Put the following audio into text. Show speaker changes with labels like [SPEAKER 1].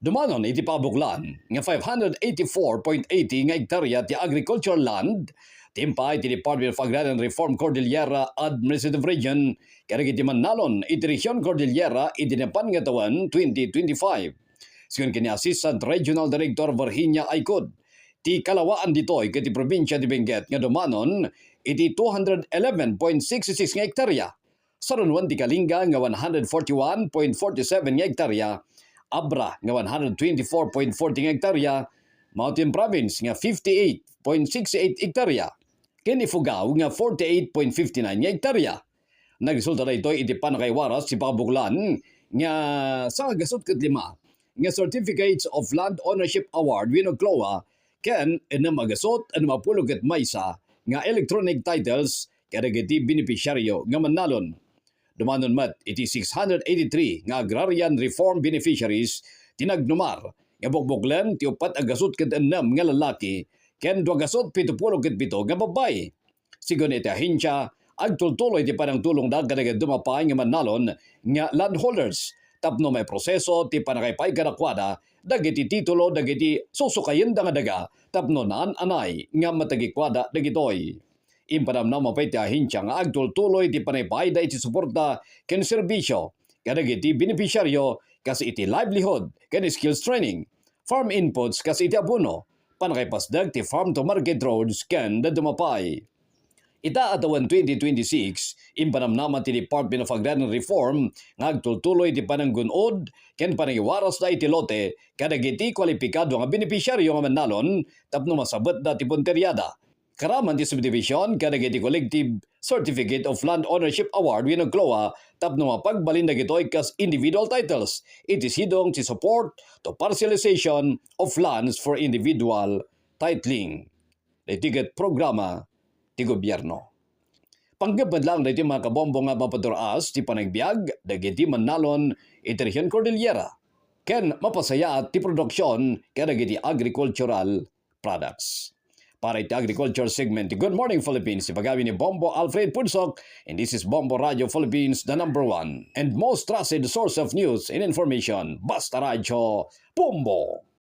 [SPEAKER 1] Dumanon iti pabuklan nga 584.80 nga hektarya ti agricultural land timpay ti Department of Agrarian Reform Cordillera Administrative Region kaya iti Manalon iti Region Cordillera iti napan nga taon 2025. Sigun kini Assistant Regional Director Virginia Aicod, ti kalawaan ditoy kiti probinsya ti Benguet nga dumanon iti 211.66 nga hektarya. Sarunwan ti Kalinga nga 141.47 nga hektarya, Abra nga 124.40 nga hektarya, Mountain Province nga 58.68 hektarya, kini Fugao nga 48.59 nga hektarya. Nagresulta na ito iti panakaiwaras si pabuklan nga sa gasot ket lima nga Certificates of Land Ownership Award winoglowa ken enamagasot enamapulog ket maysa nga electronic titles kadagiti beneficiaryo nga manalon. Dumanon mat iti 683 nga agrarian reform beneficiaries tinagnumar nga bugbuglen ti upat agasot ket enam nga lalaki ken 277 nga babae. Sigon iti ahinsya agtultuloy ti panangtulong da kadagiti dumapay nga manalon nga landholders tapno may proseso ti panakaypay kadakwada dagiti titulo dagiti susukayen da nga daga tapno naan anay nga matagikwada dagitoy. Impanamnam mapay ti ahinsya nga agtultuloy ti panaypay da iti suporta ken serbisyo kadagiti beneficiaryo kasi iti livelihood ken skills training, farm inputs kasi iti abono, panakaypasdag ti farm to market roads ken dadumapay. Ita atawan 2026, impanamnaman ti Department of Agrarian Reform nga agtultuloy ti pananggunod ken panangiwaras na iti lote kadagiti kwalipikado nga beneficiaryo nga manalon tapno masabet da ti punteryada. Karaman ti subdivision kadagiti collective Certificate of Land Ownership Award winoglowa tapno mapagbalin dagitoy kas individual titles iti sidong ti support to parcelization of lands for individual titling. Itiket programa ti gobyerno. Panggapad lang dati mga kabombo nga mapaturas ti panagbiag dagiti manalon iti Region Cordillera ken mapasaya ti produksyon kadagiti agricultural products. Para iti agriculture segment, Good Morning Philippines, ipagawi ni Bombo Alfred Pudsok, and this is Bombo Radio Philippines, the #1 and most trusted source of news and information. Basta Radio Bombo!